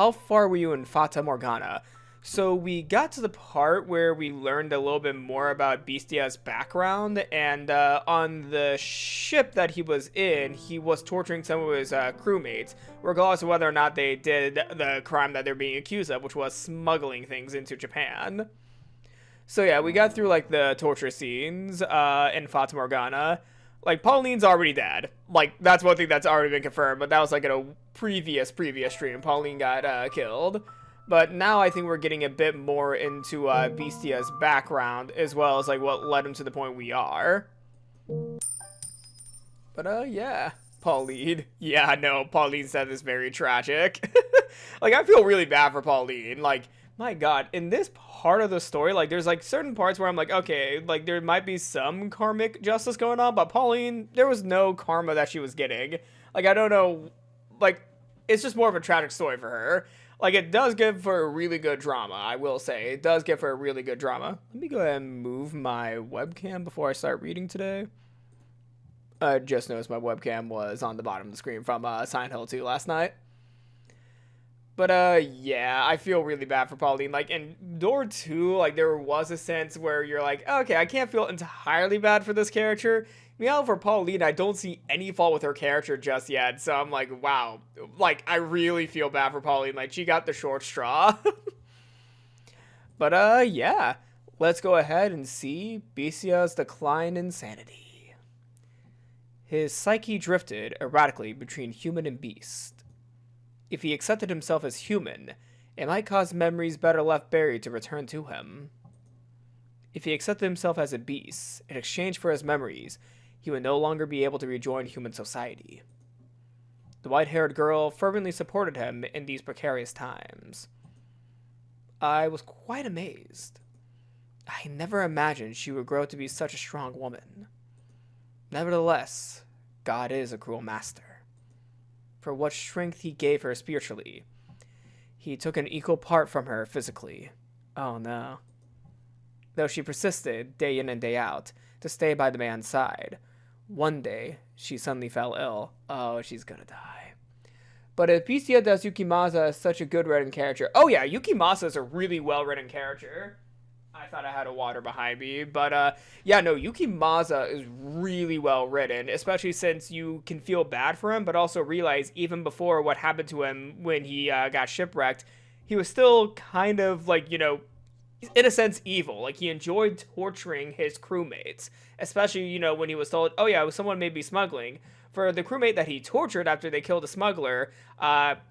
how far were you in Fata Morgana? So we got to the part where we learned a little bit more about Bestia's background, and on the ship that he was in, he was torturing some of his crewmates, regardless of whether or not they did the crime that they're being accused of, which was smuggling things into Japan. So yeah, we got through like the torture scenes in Fata Morgana. Like, Pauline's already dead. Like, that's one thing that's already been confirmed, but that was like in a previous stream. Pauline got killed. But now I think we're getting a bit more into Bestia's background, as well as like what led him to the point we are. But yeah. Pauline. Yeah, no, Pauline's death is very tragic. Like, I feel really bad for Pauline. Like, my god, in this part of the story, like, there's like certain parts where I'm like, okay, like there might be some karmic justice going on, but Pauline, there was no karma that she was getting. Like, I don't know, like, it's just more of a tragic story for her. Like, it does give for a really good drama, I will say. It does give for a really good drama. Let me go ahead and move my webcam before I start reading today. I just noticed my webcam was on the bottom of the screen from Silent Hill 2 last night. But, yeah, I feel really bad for Pauline. Like, in Door 2, like, there was a sense where you're like, okay, I can't feel entirely bad for this character. Meanwhile, for Pauline, I don't see any fault with her character just yet. So I'm like, wow. Like, I really feel bad for Pauline. Like, she got the short straw. But, yeah. Let's go ahead and see Bestia's decline in sanity. His psyche drifted erratically between human and beast. If he accepted himself as human, it might cause memories better left buried to return to him. If he accepted himself as a beast, in exchange for his memories, he would no longer be able to rejoin human society. The white-haired girl fervently supported him in these precarious times. I was quite amazed. I never imagined she would grow to be such a strong woman. Nevertheless, God is a cruel master. For what strength he gave her spiritually, he took an equal part from her physically. Oh no. Though she persisted, day in and day out, to stay by the man's side, one day she suddenly fell ill. Oh, she's gonna die. But if Bestia does Yukimasa as such a good written character... Oh yeah, Yukimasa is a really well written character. I thought I had a water behind me, but yeah, no, Yukimasa is really well written, especially since you can feel bad for him, but also realize even before what happened to him when he got shipwrecked, he was still kind of like, you know, in a sense evil. Like, he enjoyed torturing his crewmates, especially, you know, when he was told, oh yeah, someone may be smuggling. For the crewmate that he tortured after they killed a smuggler,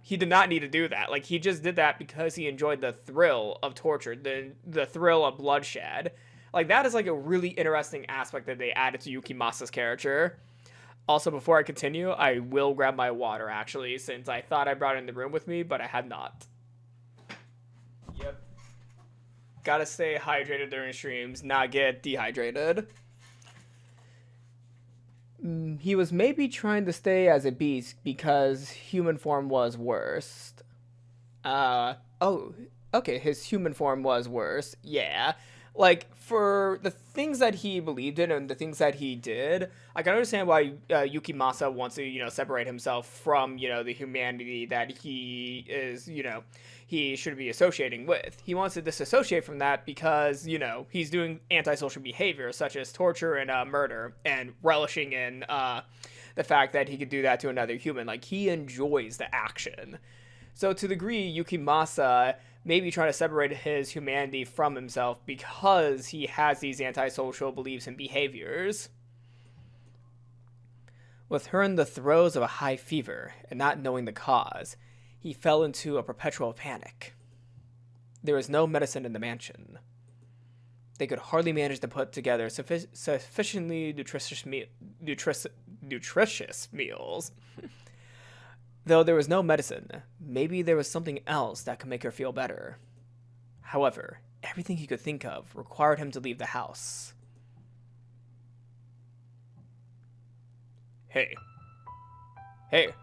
he did not need to do that. Like, he just did that because he enjoyed the thrill of torture, the thrill of bloodshed. Like, that is, like, a really interesting aspect that they added to Yukimasa's character. Also, before I continue, I will grab my water, actually, since I thought I brought it in the room with me, but I had not. Yep. Gotta stay hydrated during streams, not get dehydrated. He was maybe trying to stay as a beast because human form was worst. Oh, okay, his human form was worse. Yeah. Like, for the things that he believed in and the things that he did, I can understand why Yukimasa wants to, you know, separate himself from, you know, the humanity that he is, you know, he should be associating with. He wants to disassociate from that because, you know, he's doing antisocial behavior such as torture and murder and relishing in the fact that he could do that to another human. Like, he enjoys the action. So to the degree, Yukimasa may be trying to separate his humanity from himself because he has these antisocial beliefs and behaviors. With her in the throes of a high fever and not knowing the cause, he fell into a perpetual panic. There was no medicine in the mansion. They could hardly manage to put together sufficiently nutritious meals. Though there was no medicine, maybe there was something else that could make her feel better. However, everything he could think of required him to leave the house. Hey. Hey.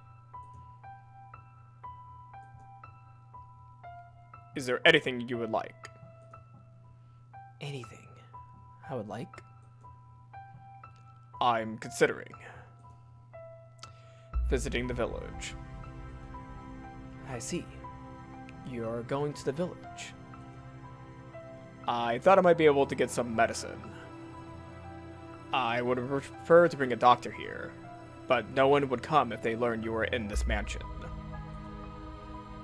Is there anything you would like? Anything I would like? I'm considering visiting the village. I see. You're going to the village. I thought I might be able to get some medicine. I would have preferred to bring a doctor here, but no one would come if they learned you were in this mansion.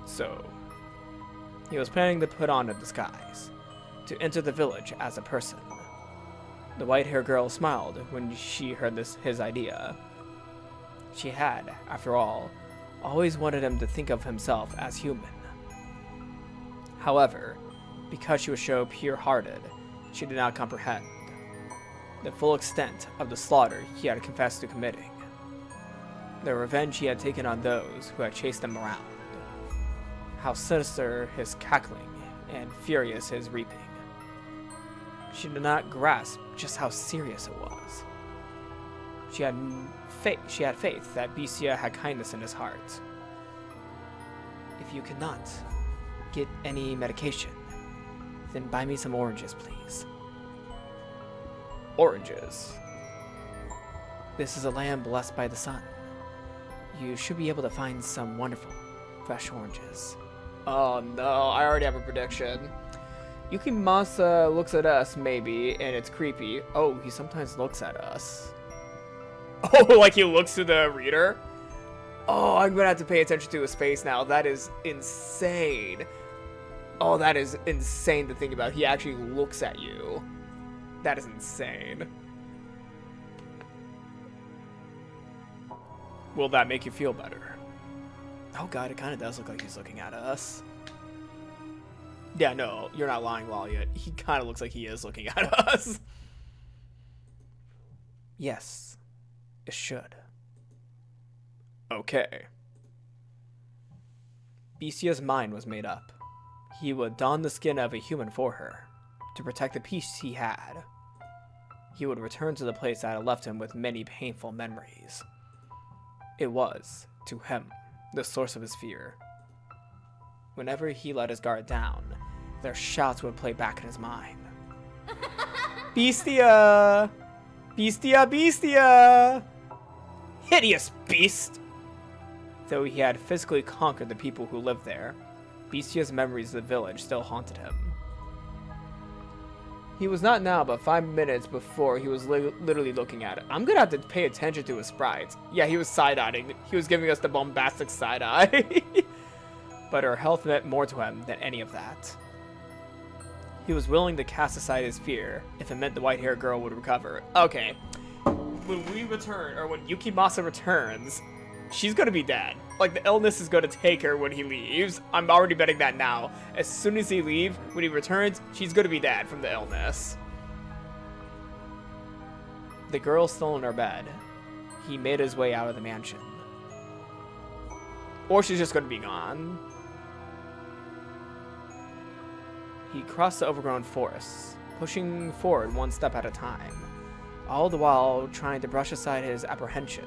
So, he was planning to put on a disguise, to enter the village as a person. The white-haired girl smiled when she heard his idea. She had, after all, always wanted him to think of himself as human. However, because she was so pure-hearted, she did not comprehend the full extent of the slaughter he had confessed to committing, the revenge he had taken on those who had chased him around, how sinister his cackling and furious his reaping. She did not grasp just how serious it was. She had faith that Bestia had kindness in his heart. If you cannot get any medication, then buy me some oranges, please. Oranges. This is a land blessed by the sun. You should be able to find some wonderful, fresh oranges. Oh no, I already have a prediction. Yukimasa looks at us, maybe, and it's creepy. Oh, he sometimes looks at us. Oh, like he looks to the reader? Oh, I'm gonna have to pay attention to his face now. That is insane. Oh, that is insane to think about. He actually looks at you. That is insane. Will that make you feel better? Oh god, it kind of does look like he's looking at us. Yeah, no, you're not lying, Lalia. He kind of looks like he is looking at us. Yes, it should. Okay. Bestia's mind was made up. He would don the skin of a human for her, to protect the peace he had. He would return to the place that had left him with many painful memories. It was, to him, the source of his fear. Whenever he let his guard down, their shouts would play back in his mind. Bestia! Bestia! Bestia! Hideous beast! Though he had physically conquered the people who lived there, Bestia's memories of the village still haunted him. He was not now, but 5 minutes before he was literally looking at it. I'm gonna have to pay attention to his sprites. Yeah, he was side-eyeing. He was giving us the bombastic side-eye. But her health meant more to him than any of that. He was willing to cast aside his fear if it meant the white-haired girl would recover. Okay. When we return, or when Yukimasa returns, she's gonna be dead. Like, the illness is gonna take her when he leaves. I'm already betting that now. As soon as he leaves, when he returns, she's gonna be dead from the illness. The girl still in her bed. He made his way out of the mansion. Or she's just gonna be gone. He crossed the overgrown forests, pushing forward one step at a time, all the while trying to brush aside his apprehension.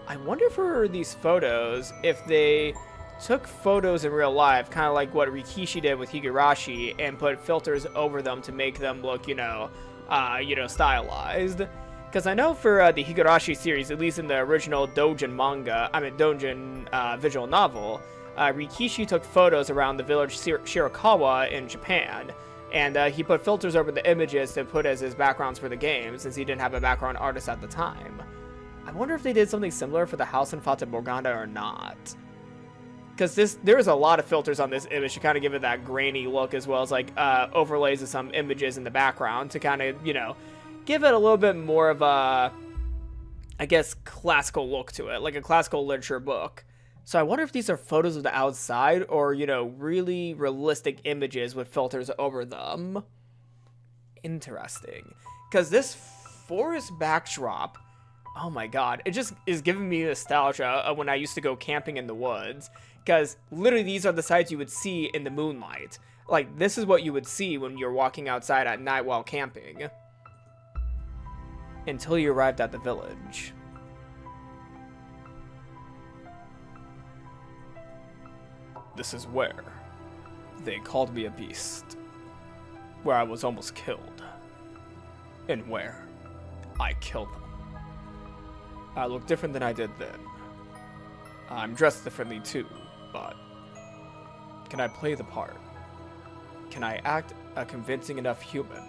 I wonder for these photos, if they took photos in real life, kind of like what Rikishi did with Higurashi, and put filters over them to make them look, stylized. Because I know for the Higurashi series, at least in the original Doujin visual novel, Rikishi took photos around the village Shirakawa in Japan, and he put filters over the images to put as his backgrounds for the game, since he didn't have a background artist at the time. I wonder if they did something similar for the house in Fata Morgana or not. Because there's a lot of filters on this image to kind of give it that grainy look, as well as like overlays of some images in the background to kind of, give it a little bit more of a, I guess, classical look to it, like a classical literature book. So I wonder if these are photos of the outside or, really realistic images with filters over them. Interesting. Because this forest backdrop, oh my god, it just is giving me nostalgia of when I used to go camping in the woods. Because literally these are the sights you would see in the moonlight. Like, this is what you would see when you're walking outside at night while camping. Until you arrived at the village. This is where they called me a beast. Where I was almost killed. And where I killed them. I look different than I did then. I'm dressed differently too, but Can I play the part? Can I act a convincing enough human?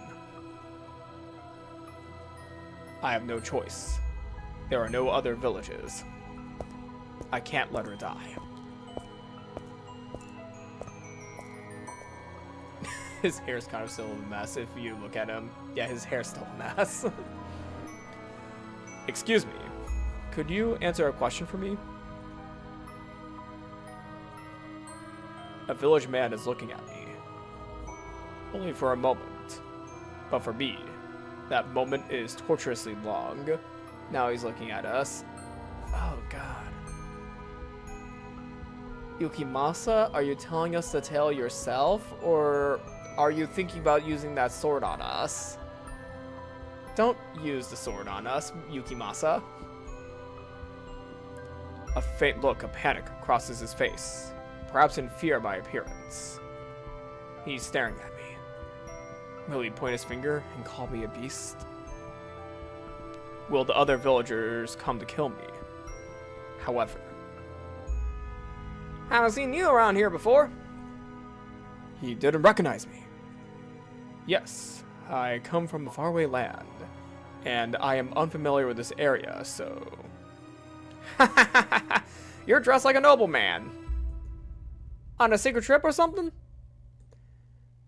I have no choice. There are no other villages. I can't let her die. His hair's kind of still a mess if you look at him. Yeah, his hair's still a mess. Excuse me. Could you answer a question for me? A village man is looking at me. Only for a moment. But for me, that moment is torturously long. Now he's looking at us. Oh god. Yukimasa, are you telling us the tale yourself? Or are you thinking about using that sword on us? Don't use the sword on us, Yukimasa. A faint look of panic crosses his face, perhaps in fear of my appearance. He's staring at me. Will he point his finger and call me a beast? Will the other villagers come to kill me? However, haven't seen you around here before. He didn't recognize me. Yes, I come from a faraway land, and I am unfamiliar with this area, so... You're dressed like a nobleman. On a secret trip or something?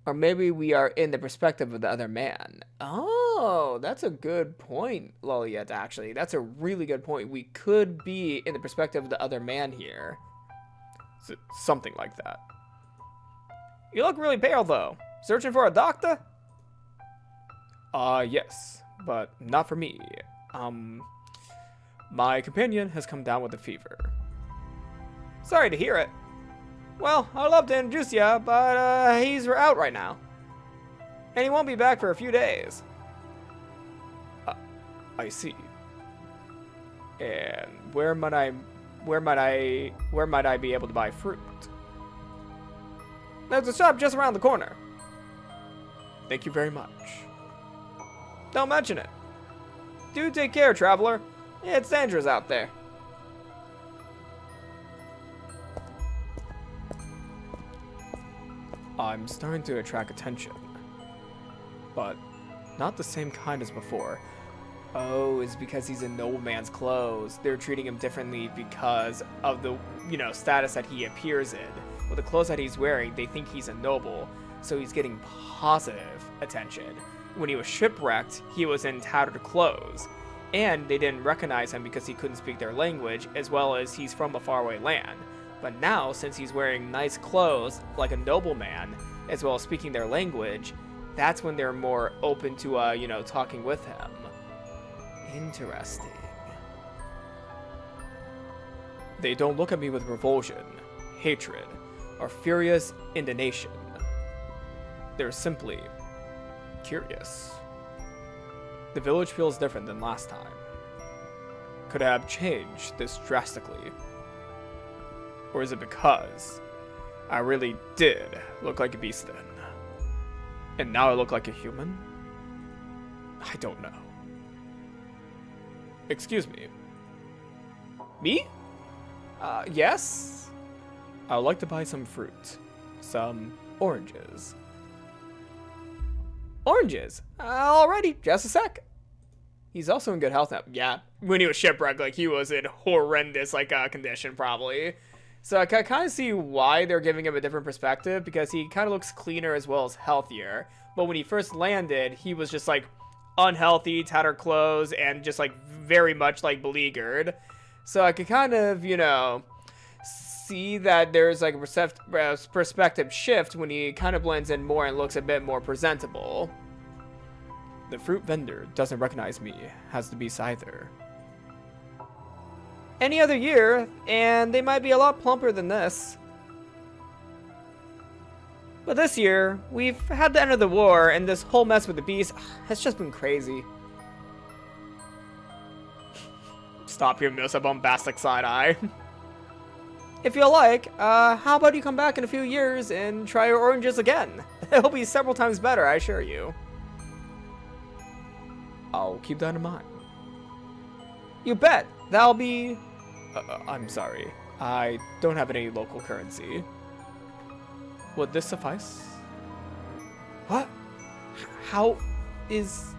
Or maybe we are in the perspective of the other man. Oh, that's a good point, Loliet, actually. That's a really good point. We could be in the perspective of the other man here. Something like that. You look really pale, though. Searching for a doctor? Yes, but not for me. My companion has come down with a fever. Sorry to hear it. Well, I'd love to introduce ya, but he's out right now. And he won't be back for a few days. I see. And where might I be able to buy fruit? There's a shop just around the corner. Thank you very much. Don't mention it. Do take care, traveler. It's dangerous out there. I'm starting to attract attention. But not the same kind as before. Oh, it's because he's in nobleman's clothes. They're treating him differently because of the, status that he appears in. With the clothes that he's wearing, they think he's a noble, so he's getting positive attention. When he was shipwrecked, he was in tattered clothes. And they didn't recognize him because he couldn't speak their language, as well as he's from a faraway land. But now, since he's wearing nice clothes, like a nobleman, as well as speaking their language, that's when they're more open to, talking with him. Interesting. They don't look at me with revulsion, hatred, or furious indignation. They're simply curious. The village feels different than last time. Could I have changed this drastically? Or is it because I really did look like a beast then? And now I look like a human? I don't know. Excuse me. Me? Yes? I would like to buy some fruit. Some oranges. Oranges? Alrighty, just a sec. He's also in good health now. Yeah, when he was shipwrecked, he was in horrendous, condition, probably. So I can kind of see why they're giving him a different perspective, because he kind of looks cleaner as well as healthier. But when he first landed, he was just, unhealthy, tattered clothes, and just, very much, beleaguered. So I could kind of, see that there's, a perspective shift when he kind of blends in more and looks a bit more presentable. The fruit vendor doesn't recognize me as the beast either. Any other year, and they might be a lot plumper than this. But this year, we've had the end of the war, and this whole mess with the beast has just been crazy. Stop giving us a bombastic side eye. If you like, how about you come back in a few years and try your oranges again? It'll be several times better, I assure you. I'll keep that in mind. You bet. That'll be... I'm sorry. I don't have any local currency. Would this suffice? What? How is...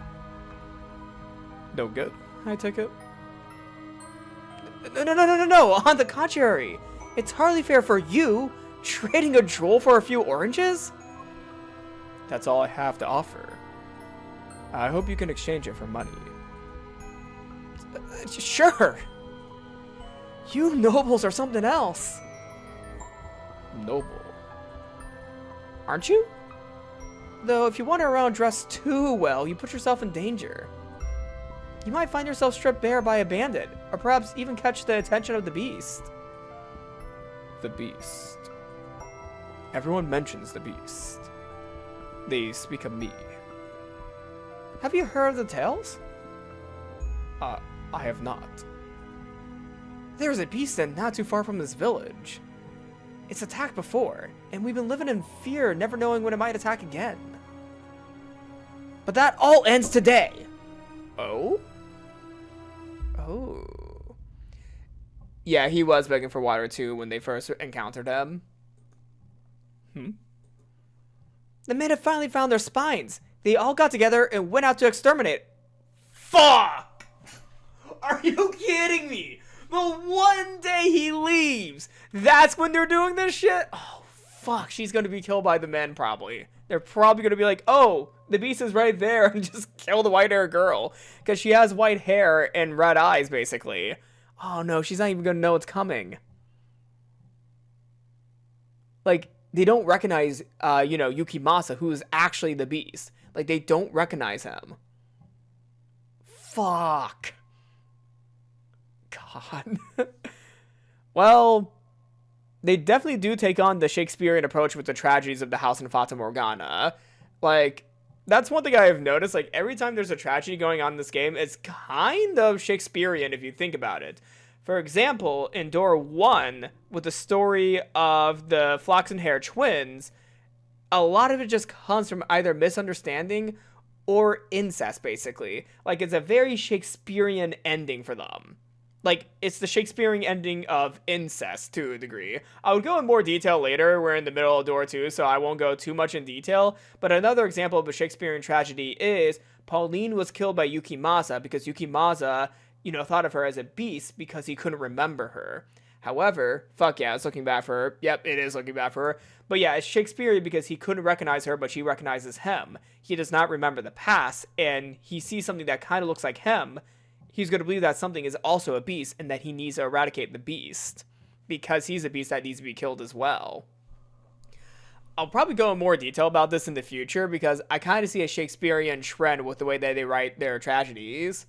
No good, I take it? No, on the contrary. It's hardly fair for you, trading a jewel for a few oranges? That's all I have to offer. I hope you can exchange it for money. Sure. You nobles are something else. Noble? Aren't you? Though if you wander around dressed too well, you put yourself in danger. You might find yourself stripped bare by a bandit, or perhaps even catch the attention of the beast. The beast. Everyone mentions the beast. They speak of me. Have you heard of the tales? I have not. There's a beast den not too far from this village. It's attacked before, and we've been living in fear, never knowing when it might attack again. But that all ends today! Oh? Oh. Yeah, he was begging for water too when they first encountered him. The men have finally found their spines. They all got together and went out to exterminate. Fuck! Are you kidding me? The one day he leaves, that's when they're doing this shit? Oh, fuck. She's gonna be killed by the men, probably. They're probably gonna be like, oh, the beast is right there, and just kill the white-haired girl. Because she has white hair and red eyes, basically. Oh, no, she's not even gonna know it's coming. Like, they don't recognize, Yukimasa, who is actually the beast. Like, they don't recognize him. Fuck. God. Well, they definitely do take on the Shakespearean approach with the tragedies of the house in Fata Morgana. Like, that's one thing I've noticed. Like, every time there's a tragedy going on in this game, it's kind of Shakespearean if you think about it. For example, in Door 1, with the story of the Flaxen Hair twins, a lot of it just comes from either misunderstanding or incest, basically. Like, it's a very Shakespearean ending for them. Like, it's the Shakespearean ending of incest, to a degree. I would go in more detail later. We're in the middle of Door 2, so I won't go too much in detail. But another example of a Shakespearean tragedy is Pauline was killed by Yukimasa because Yukimasa, thought of her as a beast because he couldn't remember her. However, fuck yeah, it's looking bad for her. Yep, it is looking bad for her. But yeah, it's Shakespearean because he couldn't recognize her, but she recognizes him. He does not remember the past, and he sees something that kind of looks like him. He's going to believe that something is also a beast and that he needs to eradicate the beast because he's a beast that needs to be killed as well. I'll probably go in more detail about this in the future because I kind of see a Shakespearean trend with the way that they write their tragedies.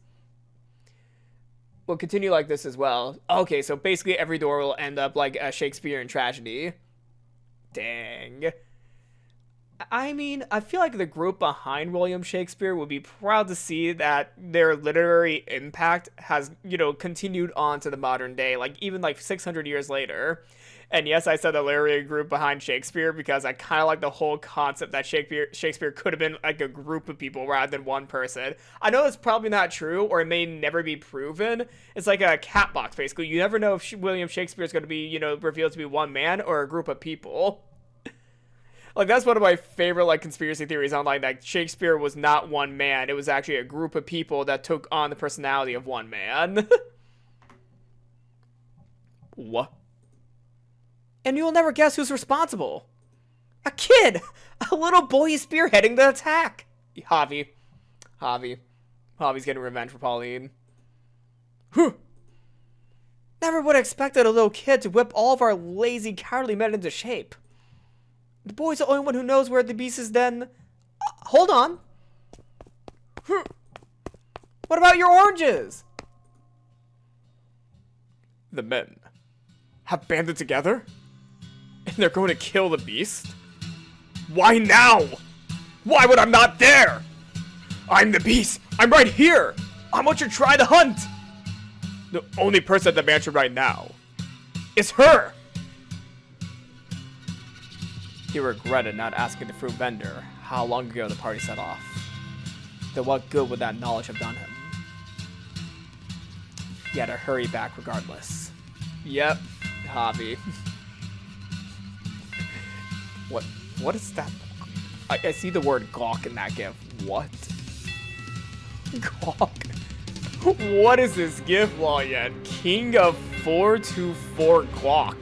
We'll continue like this as well. Okay, so basically every door will end up like a Shakespearean tragedy. Dang. I mean, I feel like the group behind William Shakespeare would be proud to see that their literary impact has, continued on to the modern day, like even like 600 years later. And yes, I said the literary group behind Shakespeare because I kind of like the whole concept that Shakespeare could have been like a group of people rather than one person. I know that's probably not true, or it may never be proven. It's like a cat box, basically. You never know if William Shakespeare is going to be, revealed to be one man or a group of people. Like, that's one of my favorite, like, conspiracy theories online, that Shakespeare was not one man. It was actually a group of people that took on the personality of one man. What? And you'll never guess who's responsible. A kid! A little boy is spearheading the attack! Javi's getting revenge for Pauline. Whew! Never would have expected a little kid to whip all of our lazy, cowardly men into shape. The boy's the only one who knows where the beast is then. Hold on. What about your oranges? The men have banded together? And they're going to kill the beast? Why now? Why would I not there? I'm the beast. I'm right here. I want you to try the hunt. The only person at the mansion right now is her. He regretted not asking the fruit vendor how long ago the party set off. Then what good would that knowledge have done him? He had to hurry back regardless. Yep, Javi. What? What is that? I see the word gawk in that gif. What? Gawk? What is this gif, Lawyen? King of 424 gawk.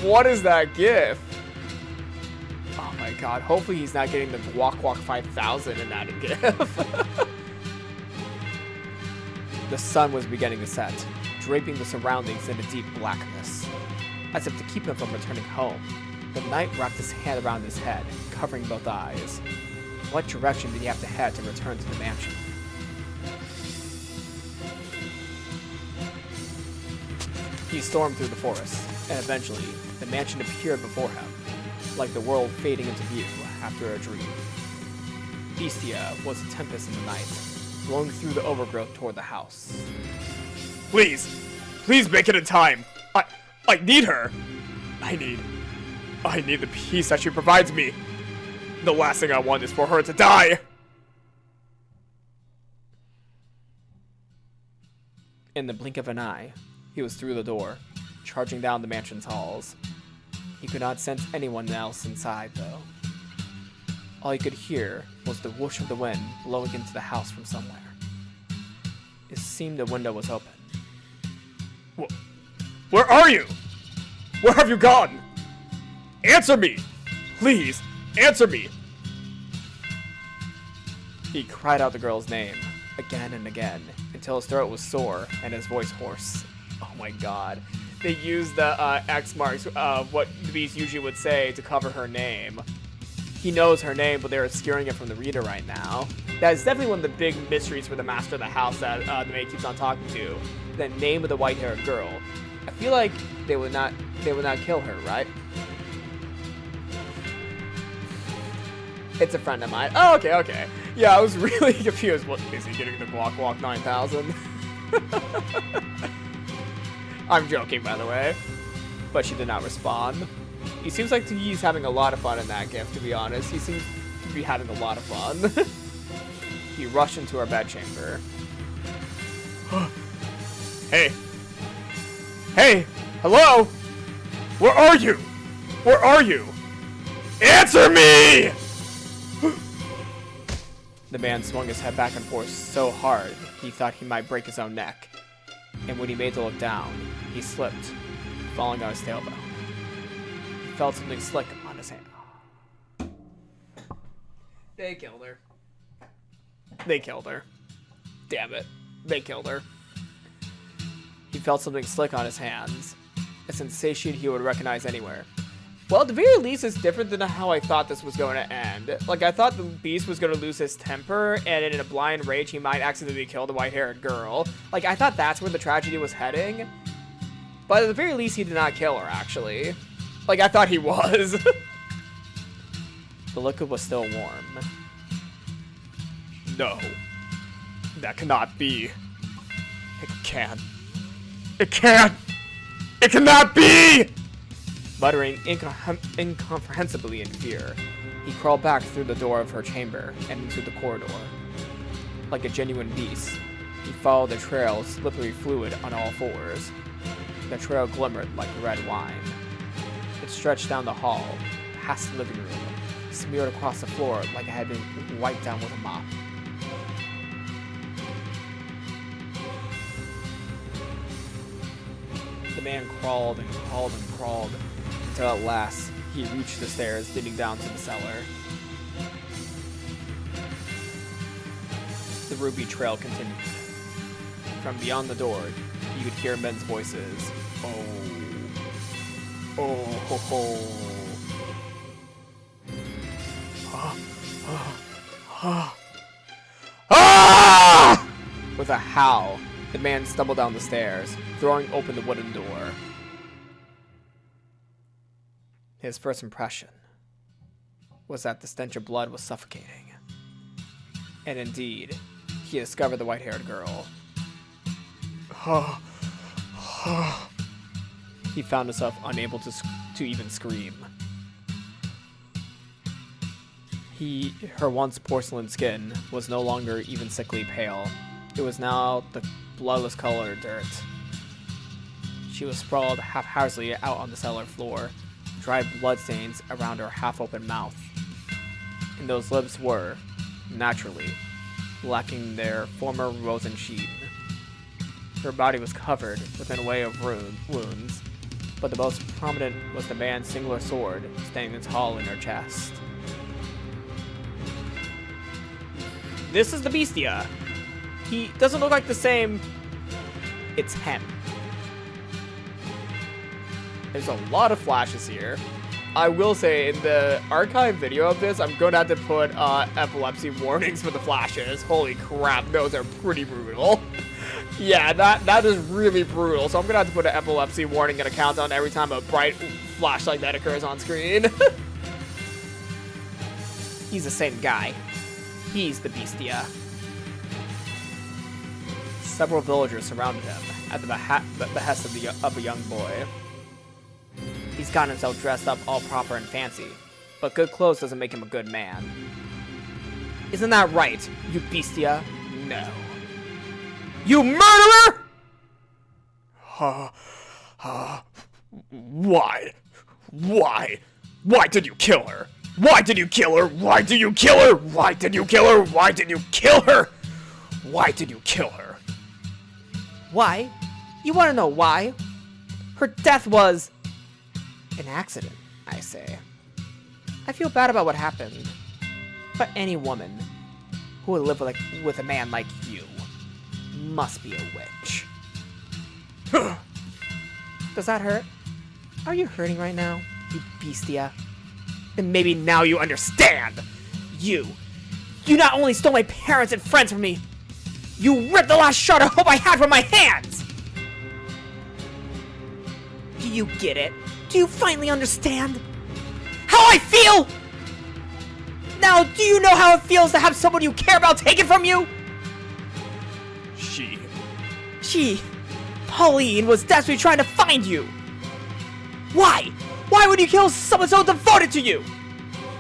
What is that gif? Oh my god, hopefully he's not getting the Guac Guac 5000 in that gif. The sun was beginning to set, draping the surroundings in a deep blackness. As if to keep him from returning home, the knight wrapped his hand around his head, covering both eyes. What direction did he have to head to return to the mansion? He stormed through the forest, and eventually, the mansion appeared before him, like the world fading into view after a dream. Bestia was a tempest in the night, blowing through the overgrowth toward the house. Please! Please make it in time! I need her! I need the peace that she provides me! The last thing I want is for her to die! In the blink of an eye, he was through the door, charging down the mansion's halls. He could not sense anyone else inside, though. All he could hear was the whoosh of the wind blowing into the house from somewhere. It seemed the window was open. Where are you? Where have you gone? Answer me! Please, answer me! He cried out the girl's name, again and again, until his throat was sore and his voice hoarse. Oh my god. They used the X marks of what the Beast usually would say to cover her name. He knows her name, but they're obscuring it from the reader right now. That is definitely one of the big mysteries for the Master of the House that the maid keeps on talking to. The name of the white-haired girl. I feel like they would not kill her, right? It's a friend of mine. Oh, okay. Yeah, I was really confused. What is he getting the Guac Guac 9000? I'm joking, by the way. But she did not respond. He seems like he's having a lot of fun in that gift, to be honest. He seems to be having a lot of fun. He rushed into her bedchamber. Hey! Hello? Where are you? Where are you? Answer me! The man swung his head back and forth so hard, he thought he might break his own neck. And when he made to look down, he slipped, falling on his tailbone. He felt something slick on his hand. They killed her. They killed her. Damn it. They killed her. He felt something slick on his hands, a sensation he would recognize anywhere. Well, at the very least, it's different than how I thought this was going to end. Like, I thought the Beast was going to lose his temper, and in a blind rage, he might accidentally kill the white-haired girl. Like, I thought that's where the tragedy was heading. But at the very least, he did not kill her, actually. Like, I thought he was. The liquid was still warm. No. That cannot be. It can't. It can't! It cannot be! Muttering incomprehensibly in fear, he crawled back through the door of her chamber and into the corridor. Like a genuine beast, he followed the trail of slippery fluid on all fours. The trail glimmered like red wine. It stretched down the hall, past the living room, smeared across the floor like it had been wiped down with a mop. The man crawled and crawled and crawled, until at last he reached the stairs leading down to the cellar. The ruby trail continued. From beyond the door, you could hear men's voices. Oh. Oh ho ho. Ah! With a howl, the man stumbled down the stairs, throwing open the wooden door. His first impression was that the stench of blood was suffocating. And indeed, he discovered the white-haired girl. He found himself unable to even scream. Her once porcelain skin was no longer even sickly pale. It was now the bloodless color of dirt. She was sprawled haphazardly out on the cellar floor, dry bloodstains around her half-open mouth. And those lips were, naturally, lacking their former rosy sheen. Her body was covered with an array of wounds, but the most prominent was the man's singular sword standing tall in her chest. This is the Bestia. He doesn't look like the same. It's him. There's a lot of flashes here. I will say, in the archive video of this, I'm going to have to put epilepsy warnings for the flashes. Holy crap, those are pretty brutal. Yeah, that is really brutal. So I'm going to have to put an epilepsy warning and a countdown every time a bright flash like that occurs on screen. He's the same guy. He's the Bestia. Several villagers surrounded him at the behest of a young boy. He's gotten himself dressed up all proper and fancy, but good clothes doesn't make him a good man. Isn't that right, you Bestia? No. You murderer! Why? Why did you kill her? Why did you kill her? Why did you kill her? Why did you kill her? Why did you kill her? Why did you kill her? Why? You want to know why? Her death was an accident, I say. I feel bad about what happened, but any woman who would live with a man like you must be a witch. Does that hurt? Are you hurting right now, you Bestia? Then maybe now you understand. You not only stole my parents and friends from me, you ripped the last shard of hope I had from my hands! Do you get it? Do you finally understand how I feel? Now, do you know how it feels to have someone you care about taken from you? She, Pauline, was desperately trying to find you. Why? Why would you kill someone so devoted to you?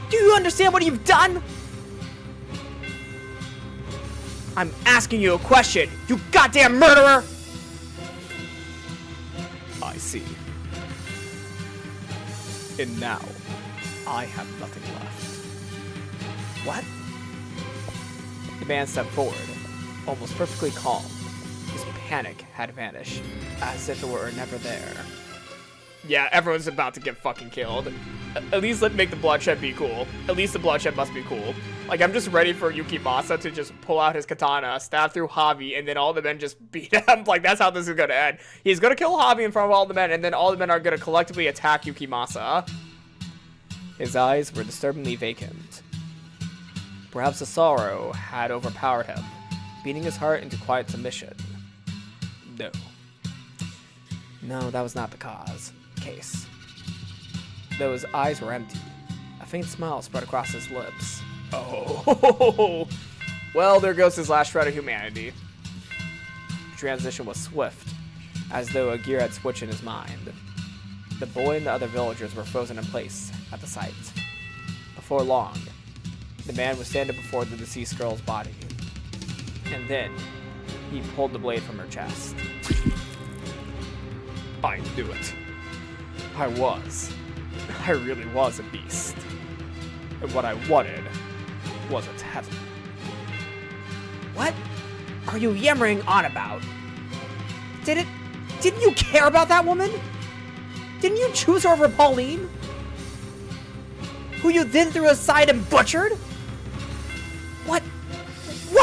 Do you understand what you've done? I'm asking you a question, you goddamn murderer! I see. And now, I have nothing left. What? The man stepped forward, almost perfectly calm. His panic had vanished, as if it were never there. Yeah, everyone's about to get fucking killed. At least let's make the bloodshed be cool. At least the bloodshed must be cool. Like, I'm just ready for Yukimasa to just pull out his katana, stab through Javi, and then all the men just beat him. Like, that's how this is gonna end. He's gonna kill Javi in front of all the men, and then all the men are gonna collectively attack Yukimasa. His eyes were disturbingly vacant. Perhaps the sorrow had overpowered him, beating his heart into quiet submission. No, that was not the case. Though his eyes were empty, a faint smile spread across his lips. Oh, well, there goes his last shred of humanity. The transition was swift, as though a gear had switched in his mind. The boy and the other villagers were frozen in place at the sight. Before long, the man was standing before the deceased girl's body. And then, he pulled the blade from her chest. I knew it. I really was a beast. And what I wanted was its heaven. What are you yammering on about? Didn't you care about that woman? Didn't you choose her over Pauline? Who you then threw aside and butchered? What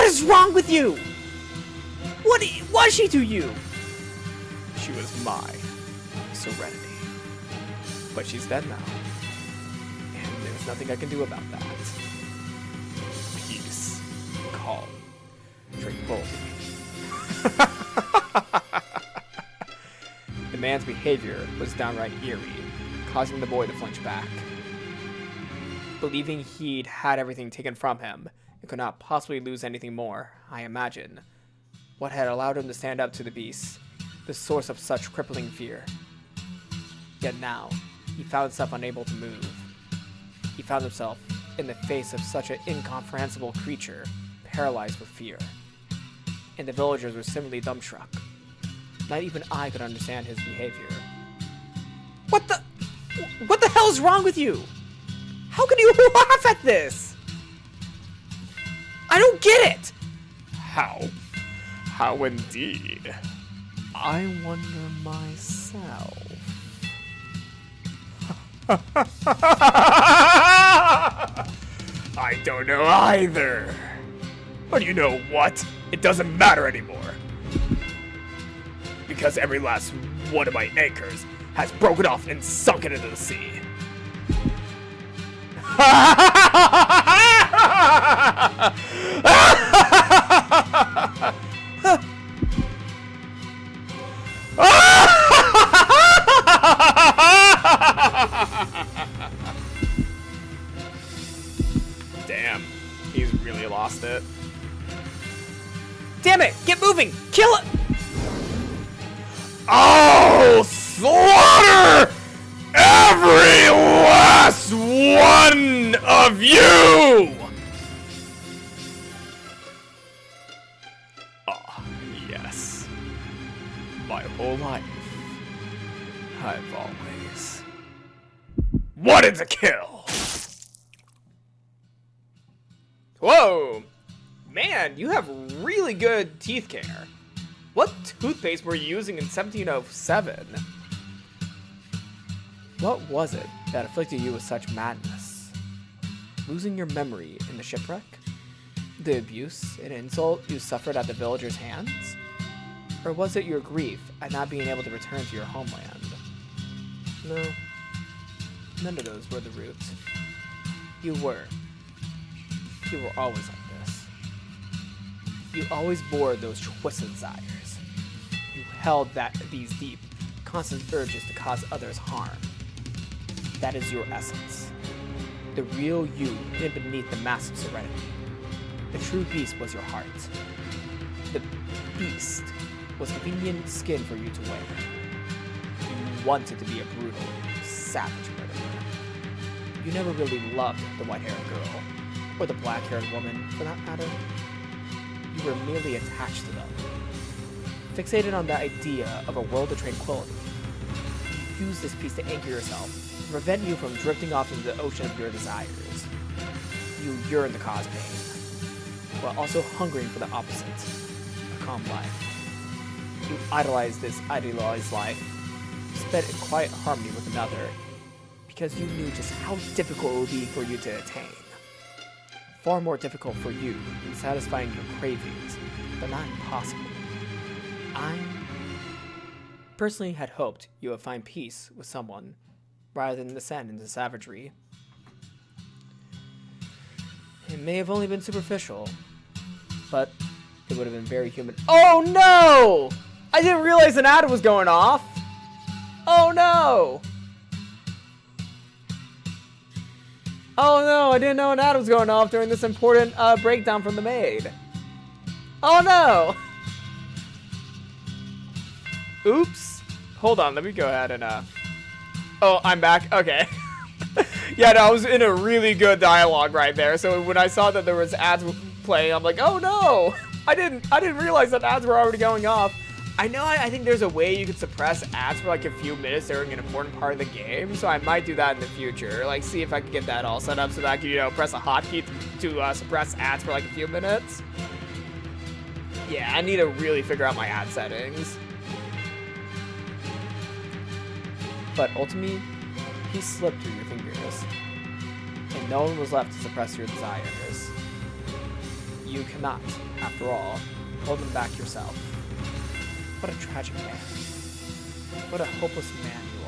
is wrong with you? What was she to you? She was my serenity. But she's dead now. And there's nothing I can do about that. Peace. Calm. Tranquility. The man's behavior was downright eerie, causing the boy to flinch back. Believing he'd had everything taken from him, and could not possibly lose anything more, I imagine. What had allowed him to stand up to the beast, the source of such crippling fear. Yet now, he found himself unable to move. He found himself in the face of such an incomprehensible creature, paralyzed with fear. And the villagers were similarly dumbstruck. Not even I could understand his behavior. What What the hell is wrong with you? How can you laugh at this? I don't get it! How? How indeed? I wonder myself. I don't know either. But you know what? It doesn't matter anymore. Because every last one of my anchors has broken off and sunken into the sea. Damn, he's really lost it. Damn it! Get moving! Kill it! I'll slaughter every last one of you! Ah, yes. My whole life, I've always wanted to kill. Whoa! Man, you have really good teeth care. What toothpaste were you using in 1707? What was it that afflicted you with such madness? Losing your memory in the shipwreck? The abuse and insult you suffered at the villagers' hands? Or was it your grief at not being able to return to your homeland? No, none of those were the roots. You were always like this. You always bore those twisted desires. You held these deep, constant urges to cause others harm. That is your essence. The real you hid beneath the mask of serenity. The true beast was your heart. The beast was convenient skin for you to wear. You wanted to be a brutal, savage murderer. You never really loved the white-haired girl, or the black-haired woman, for that matter. You were merely attached to them. Fixated on the idea of a world of tranquility. You used this piece to anchor yourself, to prevent you from drifting off into the ocean of your desires. You yearned to cause pain, while also hungering for the opposite, a calm life. You idolized this idealized life, spent in quiet harmony with another, because you knew just how difficult it would be for you to attain. Far more difficult for you in satisfying your cravings, but not impossible. I personally had hoped you would find peace with someone, rather than descend into savagery. It may have only been superficial, but it would have been very human. Oh no! I didn't realize an ad was going off! Oh no! Oh no, I didn't know an ad was going off during this important breakdown from the maid. Oh no! Oops. Hold on, let me go ahead and Oh, I'm back. Okay. Yeah, no, I was in a really good dialogue right there. So when I saw that there was ads playing, I'm like, oh no! I didn't realize that ads were already going off. I know I think there's a way you could suppress ads for like a few minutes during an important part of the game, so I might do that in the future. Like, see if I can get that all set up so that I can, you know, press a hotkey to suppress ads for like a few minutes. Yeah, I need to really figure out my ad settings. But ultimately, he slipped through your fingers, and no one was left to suppress your desires. You cannot, after all, hold them back yourself. What a tragic man. What a hopeless man you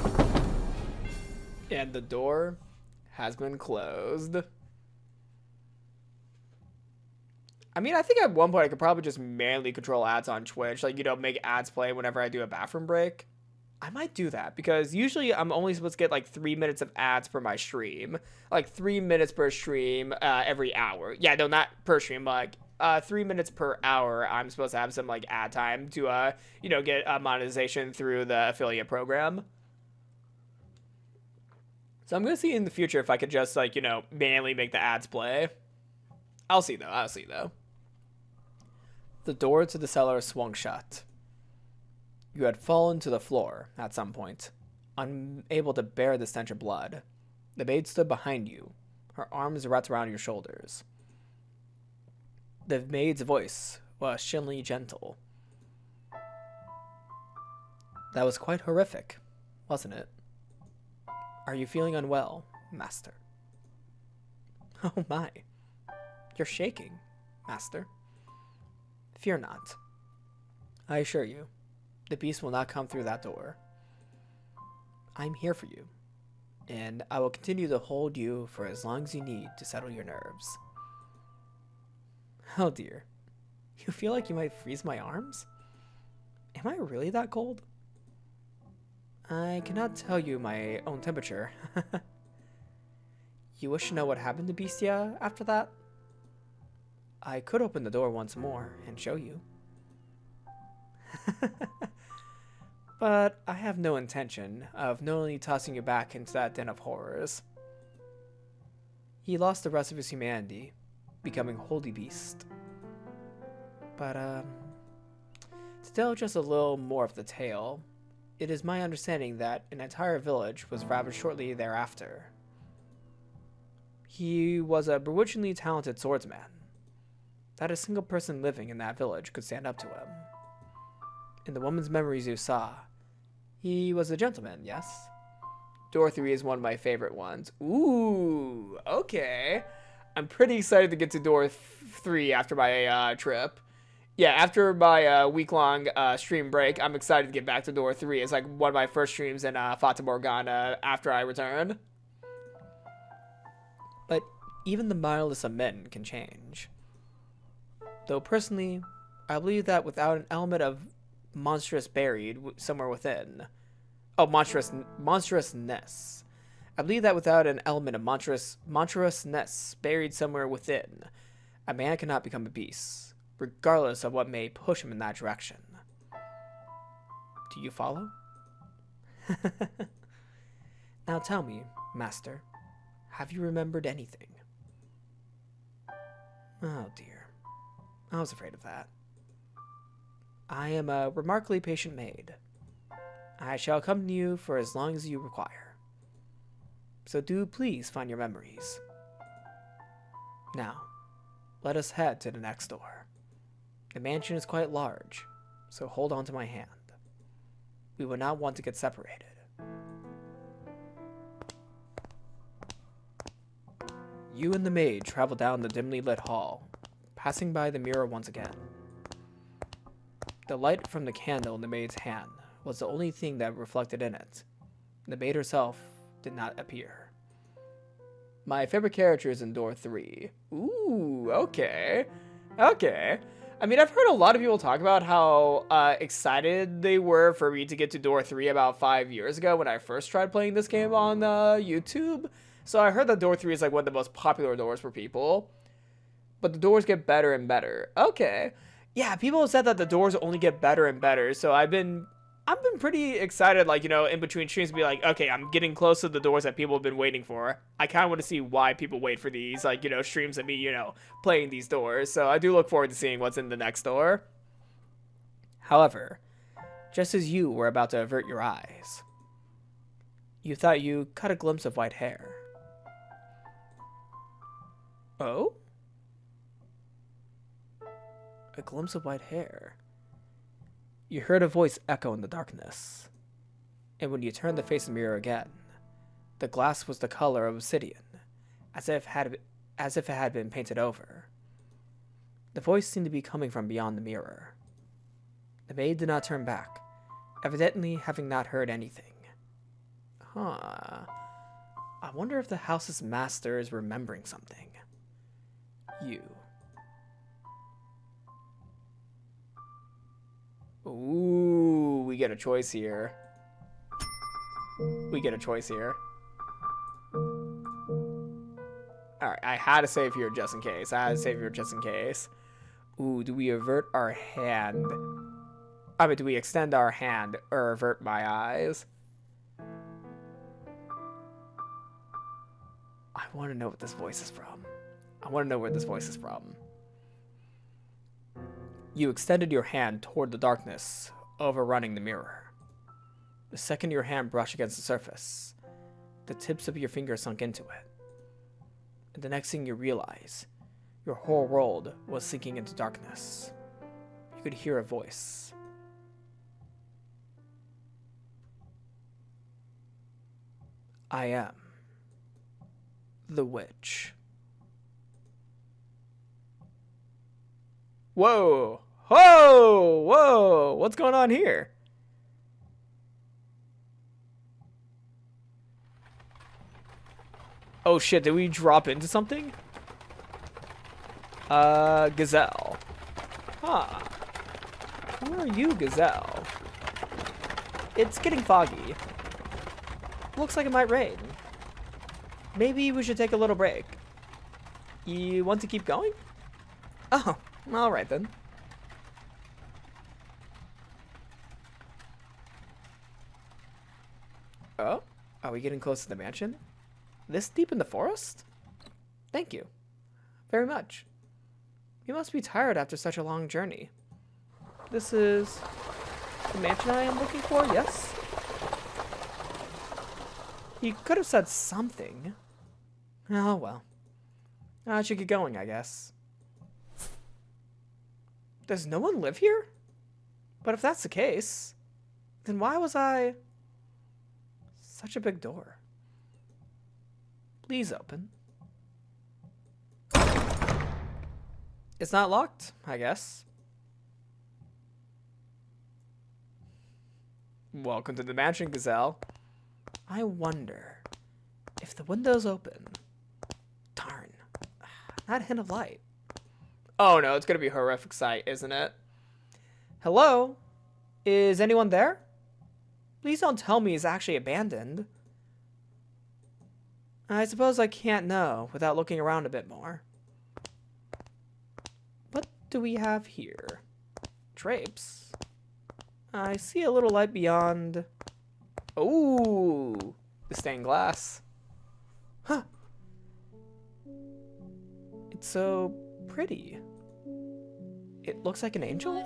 are. And the door has been closed. I mean, I think at one point I could probably just manually control ads on Twitch. Like, you know, make ads play whenever I do a bathroom break. I might do that because usually I'm only supposed to get like 3 minutes of ads per my stream. Like 3 minutes per stream every hour. Yeah, no, not per stream, like 3 minutes per hour. I'm supposed to have some like ad time to, you know, get monetization through the affiliate program. So I'm going to see in the future if I could just like, you know, manually make the ads play. I'll see though. The door to the cellar swung shut. You had fallen to the floor at some point, unable to bear the stench of blood. The maid stood behind you, her arms wrapped around your shoulders. The maid's voice was chillingly gentle. That was quite horrific, wasn't it? Are you feeling unwell, Master? Oh my. You're shaking, Master. Fear not. I assure you, the beast will not come through that door. I'm here for you, and I will continue to hold you for as long as you need to settle your nerves. Oh dear. You feel like you might freeze my arms? Am I really that cold? I cannot tell you my own temperature. You wish to know what happened to Bestia after that? I could open the door once more and show you. But I have no intention of knowingly tossing you back into that den of horrors. He lost the rest of his humanity, becoming Holy Beast. But, to tell just a little more of the tale, it is my understanding that an entire village was ravaged shortly thereafter. He was a bewitchingly talented swordsman. Not a single person living in that village could stand up to him. In the woman's memories you saw, he was a gentleman, yes? Door 3 is one of my favorite ones. Ooh, okay. I'm pretty excited to get to door 3 after my trip. Yeah, after my week-long stream break, I'm excited to get back to door 3. It's like one of my first streams in Fata Morgana after I return. But even the mildest of men can change. Though personally, I believe that without an element of monstrous buried somewhere within. Oh, monstrousness. I believe that without an element of monstrousness buried somewhere within, a man cannot become a beast, regardless of what may push him in that direction. Do you follow? Now tell me, Master, have you remembered anything? Oh dear. I was afraid of that. I am a remarkably patient maid. I shall accompany you for as long as you require. So do please find your memories. Now, let us head to the next door. The mansion is quite large, so hold on to my hand. We will not want to get separated. You and the maid travel down the dimly lit hall, passing by the mirror once again. The light from the candle in the maid's hand was the only thing that reflected in it. The maid herself did not appear. My favorite character is in door 3. Ooh, okay. Okay. I mean, I've heard a lot of people talk about how excited they were for me to get to door 3 about 5 years ago when I first tried playing this game on YouTube. So I heard that door 3 is like one of the most popular doors for people. But the doors get better and better. Okay. Yeah, people have said that the doors only get better and better. So I've been pretty excited, like, you know, in between streams to be like, okay, I'm getting close to the doors that people have been waiting for. I kind of want to see why people wait for these, like, you know, streams of me, you know, playing these doors. So I do look forward to seeing what's in the next door. However, just as you were about to avert your eyes, you thought you caught a glimpse of white hair. Oh? A glimpse of white hair. You heard a voice echo in the darkness, and when you turned to face the mirror again, the glass was the color of obsidian, as if it had been painted over. The voice seemed to be coming from beyond the mirror. The maid did not turn back, evidently having not heard anything. Huh. I wonder if the house's master is remembering something. You. Ooh, we get a choice here. We get a choice here. Alright, I had to save here just in case. Ooh, do we avert our hand? I mean, do we extend our hand or avert my eyes? I want to know what this voice is from. I want to know where this voice is from. You extended your hand toward the darkness overrunning the mirror. The second your hand brushed against the surface, the tips of your fingers sunk into it. And the next thing you realize, your whole world was sinking into darkness. You could hear a voice. I am the witch. Whoa! Whoa! Whoa! What's going on here? Oh shit, did we drop into something? Gazelle. Huh. Who are you, Gazelle? It's getting foggy. Looks like it might rain. Maybe we should take a little break. You want to keep going? Oh, alright then. Oh, are we getting close to the mansion? This deep in the forest? Thank you. Very much. You must be tired after such a long journey. This is the mansion I am looking for, yes? He could have said something. Oh well. I should get going, I guess. Does no one live here? But if that's the case, then why was I... Such a big door. Please open. It's not locked, I guess. Welcome to the mansion, Gazelle. I wonder if the window's open. Darn. Not a hint of light. Oh no, it's gonna be a horrific sight, isn't it? Hello? Is anyone there? Please don't tell me it's actually abandoned. I suppose I can't know without looking around a bit more. What do we have here? Drapes. I see a little light beyond... Ooh, the stained glass. Huh. It's so pretty. It looks like an angel?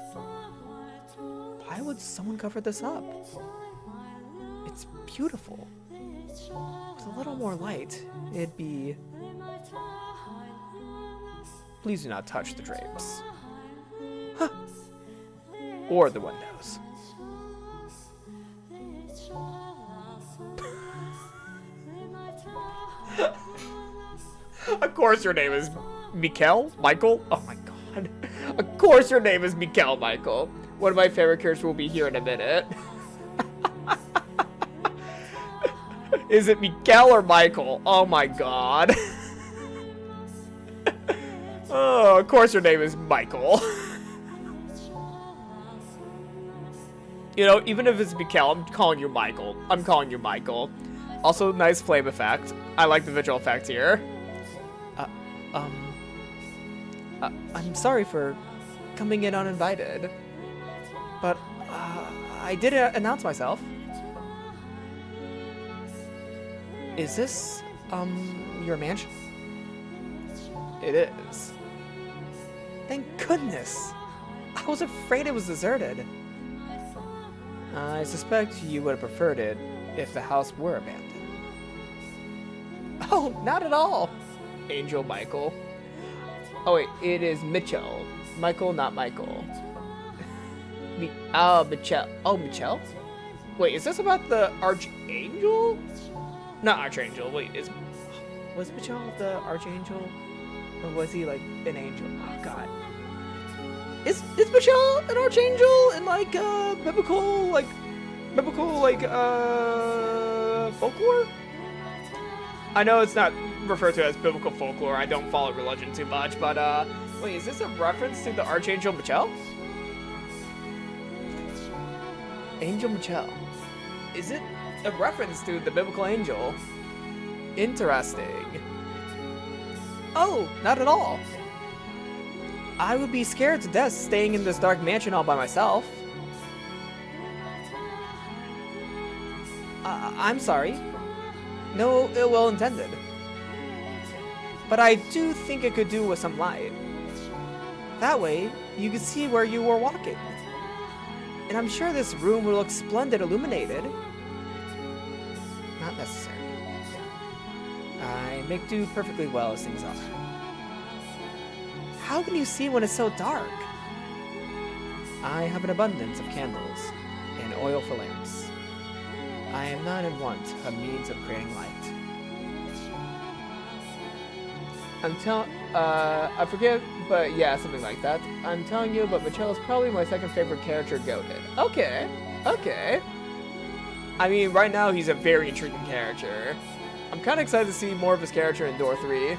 Why would someone cover this up? It's beautiful. With a little more light, it'd be... Please do not touch the drapes. Huh. Or the windows. Of course your name is Michael? Oh my god. Of course your name is Michael. One of my favorite characters will be here in a minute. Is it Michael or Michael? Oh my god. Oh, of course your name is Michael. You know, even if it's Michael, I'm calling you Michael. Also, nice flame effect. I like the visual effect here. I'm sorry for coming in uninvited, but I did announce myself. Is this, your mansion? It is. Thank goodness. I was afraid it was deserted. I suspect you would have preferred it if the house were abandoned. Oh, not at all. Angel Michael. Oh wait, it is Mitchell. Michael, not Michael. Mitchell. Oh, Mitchell? Wait, is this about the Archangel? Not Archangel, wait, was Mitchell the Archangel? Or was he like an angel? Oh god. Is Mitchell an Archangel in like biblical folklore? I know it's not referred to as biblical folklore. I don't follow religion too much, but wait, is this a reference to the Archangel Michael? Angel Michael. Is it a reference to the biblical angel? Interesting. Oh, not at all. I would be scared to death staying in this dark mansion all by myself. I'm sorry. No ill will intended. But I do think it could do with some light. That way, you could see where you were walking. And I'm sure this room will look splendid illuminated. Not necessary. I make do perfectly well as things are. How can you see when it's so dark? I have an abundance of candles and oil for lamps. I am not in want of means of creating light. I forget, but yeah, something like that. I'm telling you, but Michelle's probably my second favorite character, goated. Okay, okay. I mean, right now he's a very intriguing character. I'm kind of excited to see more of his character in Door 3.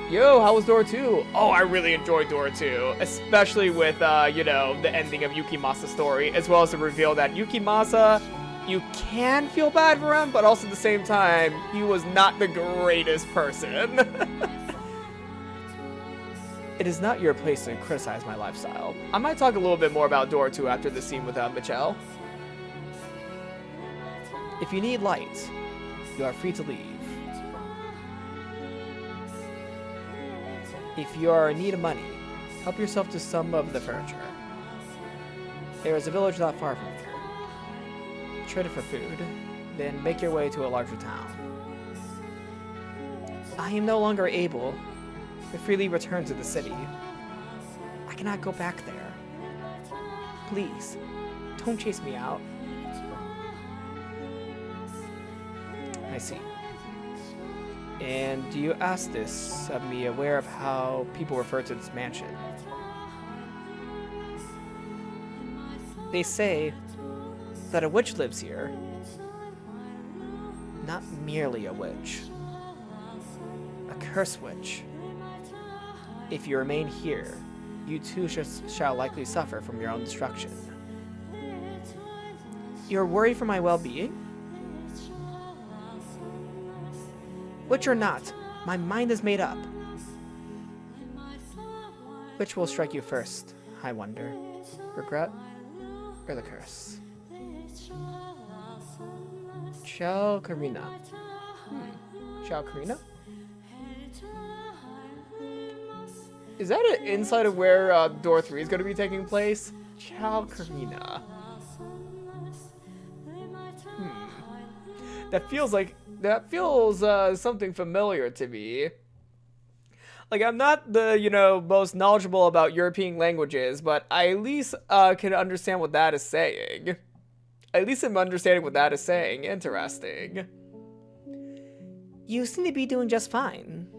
Yo, how was Door 2? Oh, I really enjoyed Door 2, especially with, you know, the ending of Yukimasa's story, as well as the reveal that Yukimasa, you can feel bad for him, but also at the same time, he was not the greatest person. It is not your place to criticize my lifestyle. I might talk a little bit more about Door 2 after the scene with Michelle. If you need light, you are free to leave. If you are in need of money, help yourself to some of the furniture. There is a village not far from here. Trade it for food, then make your way to a larger town. I am no longer able to freely return to the city. I cannot go back there. Please, don't chase me out. I see. And do you ask this of me aware of how people refer to this mansion? They say that a witch lives here. Not merely a witch. A curse witch. If you remain here, you too shall likely suffer from your own destruction. You're worried for my well-being? Witch or not, my mind is made up. Which will strike you first, I wonder? Regret or the curse? Ciao, Karina. Ciao, Karina? Is that an insight of where Door 3 is going to be taking place? Ciao, Karina. That feels something familiar to me. Like, I'm not the, you know, most knowledgeable about European languages, but I at least can understand what that is saying. At least I'm understanding what that is saying. Interesting. You seem to be doing just fine.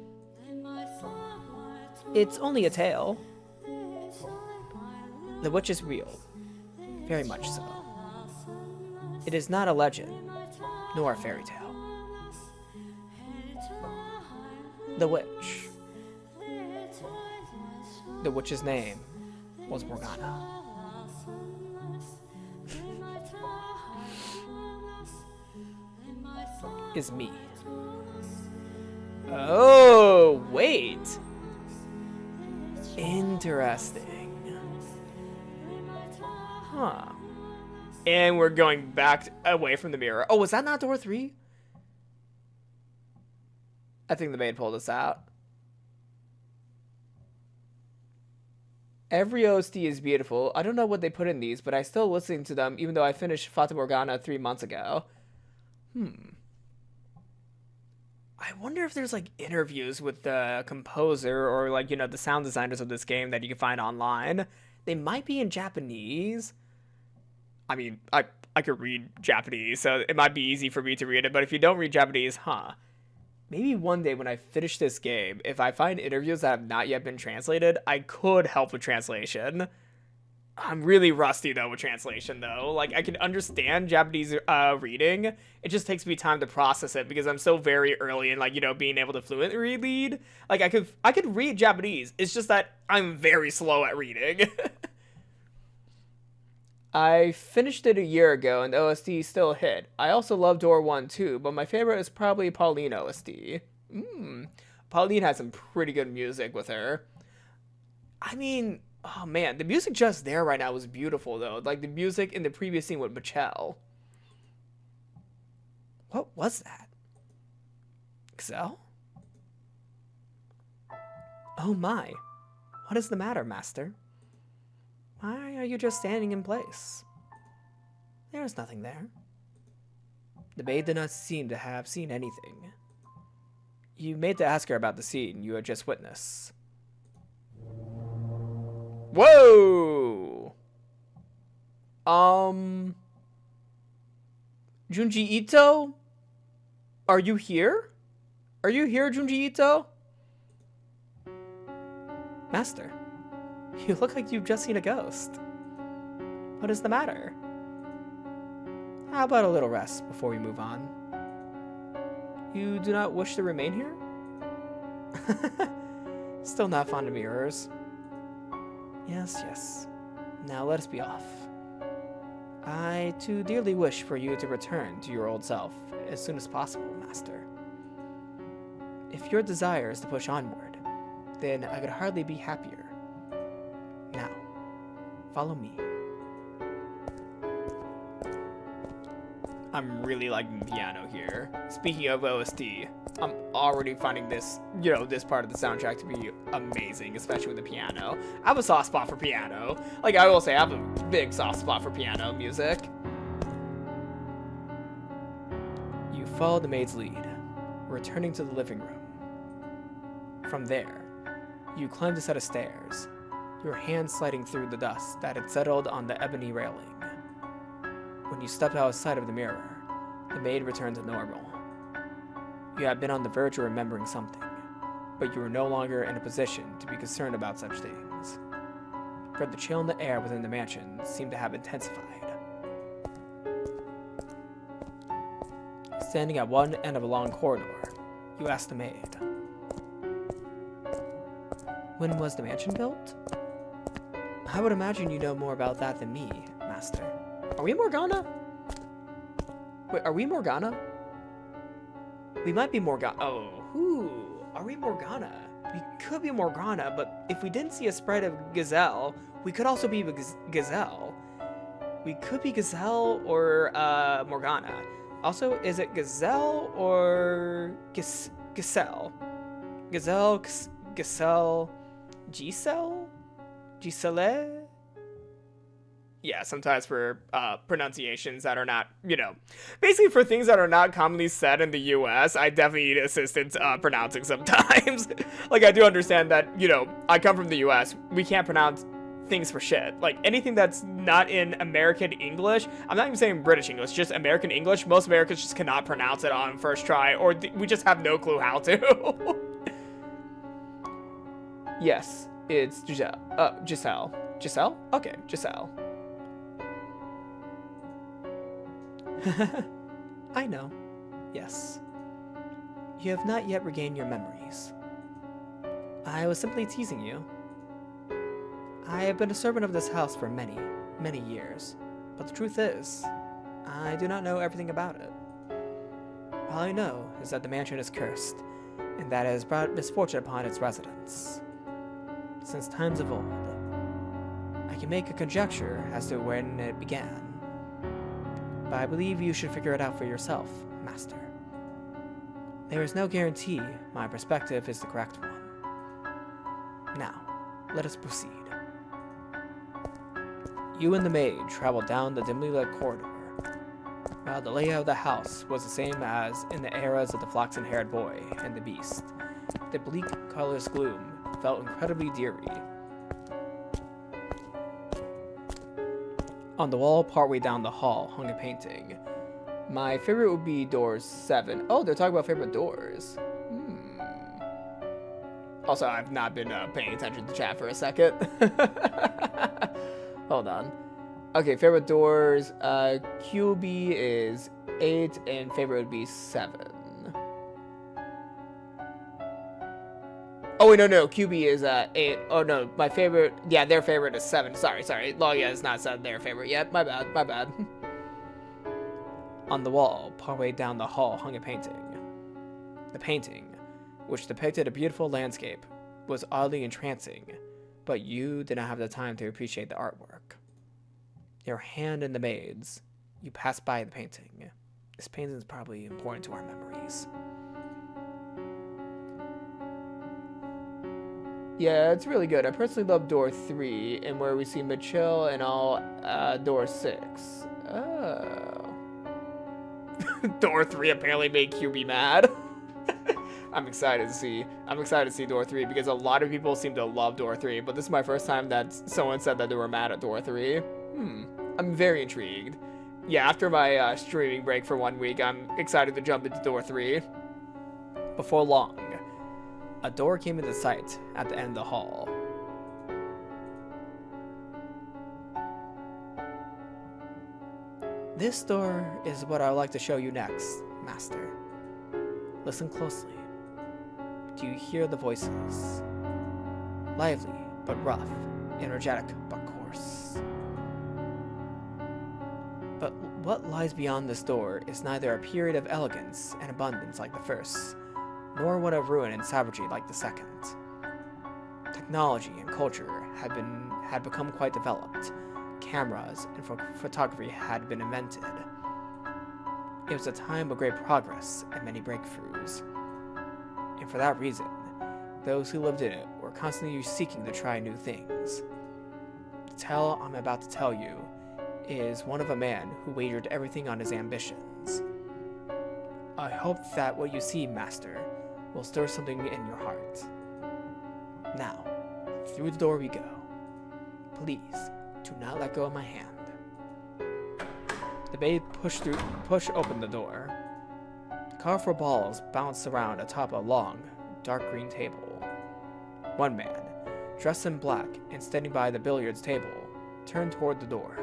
It's only a tale. The witch is real. Very much so. It is not a legend, nor a fairy tale. The witch. The witch's name was Morgana. Is me. Oh, wait. Interesting. Huh. And we're going back away from the mirror. Oh, was that not Door 3? I think the maid pulled us out. Every OST is beautiful. I don't know what they put in these, but I'm still listening to them even though I finished Fata Morgana 3 months ago. I wonder if there's like interviews with the composer or like, you know, the sound designers of this game that you can find online. They might be in Japanese. I mean, I could read Japanese, so it might be easy for me to read it, but if you don't read Japanese, maybe one day when I finish this game, if I find interviews that have not yet been translated, I could help with translation. I'm really rusty, though, with translation, though. Like, I can understand Japanese reading. It just takes me time to process it because I'm so very early in, like, you know, being able to fluently read. Like, I could read Japanese. It's just that I'm very slow at reading. I finished it a year ago, and the OST still hit. I also love Door 1, too, but my favorite is probably Pauline OST. Pauline has some pretty good music with her. I mean, oh man, the music just there right now is beautiful, though. Like, the music in the previous scene with Michelle. What was that? Excel? Oh my. What is the matter, Master? Why are you just standing in place? There is nothing there. The maid did not seem to have seen anything. You made to ask her about the scene you had just witnessed. Whoa! Junji Ito? Are you here? Are you here, Junji Ito? Master, you look like you've just seen a ghost. What is the matter? How about a little rest before we move on? You do not wish to remain here? Still not fond of mirrors. Yes, yes. Now let us be off. I too dearly wish for you to return to your old self as soon as possible, Master. If your desire is to push onward, then I could hardly be happier. Now, follow me. I'm really liking the piano here. Speaking of OST, I'm already finding this, this part of the soundtrack to be amazing, especially with the piano. I have a soft spot for piano. Like, I will say, I have a big soft spot for piano music. You follow the maid's lead, returning to the living room. From there, you climbed a set of stairs, your hand sliding through the dust that had settled on the ebony railing. When you stepped outside of the mirror, the maid returned to normal. You had been on the verge of remembering something, but you were no longer in a position to be concerned about such things, for the chill in the air within the mansion seemed to have intensified. Standing at one end of a long corridor, you asked the maid, "When was the mansion built?" I would imagine you know more about that than me, Master. Are we Morgana? Wait, are we Morgana? We might be Morgana. Oh, are we Morgana? We could be Morgana, but if we didn't see a sprite of Gazelle, we could also be Gazelle. We could be Gazelle or Morgana. Also, is it Gazelle or Giselle? Gazelle, Giselle, Giselle? Yeah, sometimes for pronunciations that are not, basically for things that are not commonly said in the US, I definitely need assistance pronouncing sometimes. Like, I do understand that, I come from the US, we can't pronounce things for shit. Like, anything that's not in American English, I'm not even saying British English, just American English, most Americans just cannot pronounce it on first try, or we just have no clue how to. Yes, it's Giselle. Giselle? Okay, Giselle. I know. Yes. You have not yet regained your memories. I was simply teasing you. I have been a servant of this house for many, many years, but the truth is, I do not know everything about it. All I know is that the mansion is cursed, and that it has brought misfortune upon its residents. Since times of old, I can make a conjecture as to when it began. But I believe you should figure it out for yourself, Master. There is no guarantee my perspective is the correct one. Now, let us proceed. You and the maid traveled down the dimly lit corridor, while the layout of the house was the same as in the eras of the flaxen-haired boy and the beast. The bleak, colorless gloom felt incredibly dreary. On the wall partway down the hall hung a painting. My favorite would be doors 7. Oh, they're talking about favorite doors. Also, I've not been paying attention to chat for a second. Hold on. Okay, favorite doors. QB is 8 and favorite would be 7. Oh wait, no, QB is 8. Oh no, my favorite, yeah, their favorite is 7. Sorry. Logia has not said their favorite yet. My bad. On the wall, partway down the hall, hung a painting. The painting, which depicted a beautiful landscape, was oddly entrancing, but you did not have the time to appreciate the artwork. Your hand in the maid's, you passed by the painting. This painting is probably important to our memories. Yeah, it's really good. I personally love door 3, and where we see Mitchell and all door 6. Oh. Door 3 apparently made QB mad. I'm excited to see Door 3 because a lot of people seem to love Door 3, but this is my first time that someone said that they were mad at Door 3. I'm very intrigued. Yeah, after my streaming break for 1 week, I'm excited to jump into Door 3. Before long, a door came into sight at the end of the hall. This door is what I would like to show you next, Master. Listen closely. Do you hear the voices? Lively but rough, energetic but coarse. But what lies beyond this door is neither a period of elegance and abundance like the first, nor one of ruin and savagery like the second. Technology and culture had become quite developed. Cameras and photography had been invented. It was a time of great progress and many breakthroughs. And for that reason, those who lived in it were constantly seeking to try new things. The tale I'm about to tell you is one of a man who wagered everything on his ambitions. I hope that what you see, Master, will stir something in your heart. Now, through the door we go. Please, do not let go of my hand. The babe pushed open the door. Colorful balls bounced around atop a long, dark green table. One man, dressed in black and standing by the billiards table, turned toward the door.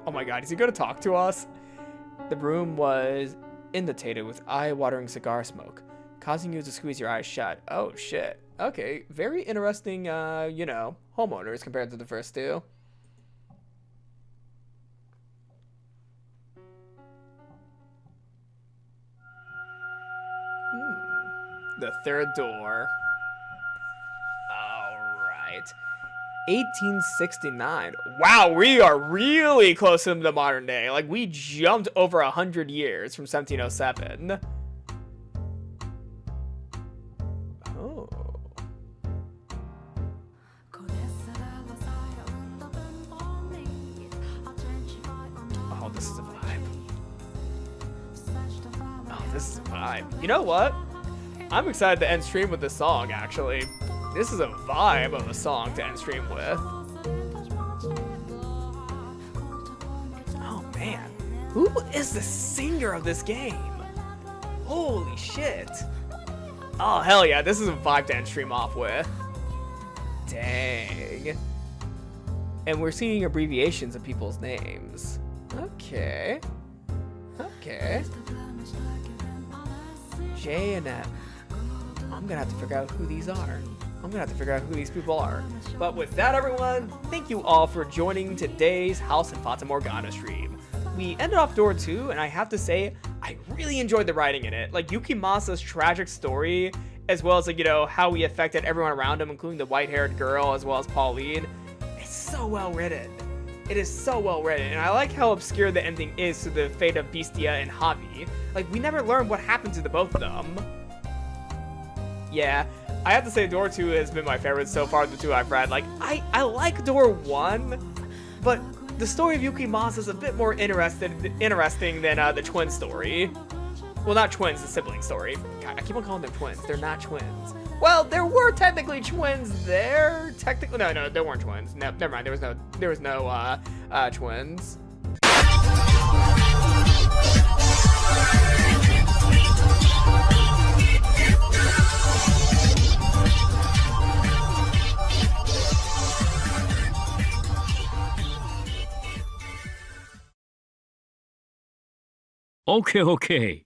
Oh my god, is he gonna talk to us? The room was inundated with eye-watering cigar smoke, causing you to squeeze your eyes shut. Oh shit. Okay, very interesting, homeowners compared to the first two. The third door. Alright. 1869. Wow, we are really close to the modern day. Like, we jumped over 100 years from 1707. Oh. Oh, this is a vibe. Oh, this is a vibe. You know what? I'm excited to end stream with this song, actually. This is a vibe of a song to end stream with. Oh, man. Who is the singer of this game? Holy shit. Oh, hell yeah. This is a vibe to end stream off with. Dang. And we're seeing abbreviations of people's names. Okay. Okay. J and M. I'm gonna have to figure out who these are. I'm gonna have to figure out who these people are. But with that, everyone, thank you all for joining today's House and Fata Morgana stream. We ended off door 2, and I have to say, I really enjoyed the writing in it. Like, Yukimasa's tragic story, as well as, like, how he affected everyone around him, including the white-haired girl, as well as Pauline. It's so well written. It is so well written, and I like how obscure the ending is to the fate of Bestia and Javi. Like, we never learned what happened to the both of them. Yeah, I have to say Door 2 has been my favorite so far, the two I've read. Like, I like Door 1, but the story of Yukimasa is a bit more interesting than the twin story. Well, not twins, the sibling story. God, I keep on calling them twins. They're not twins. Well, there were technically twins there. Technically, no, there weren't twins. No, never mind. There was no twins. Okay.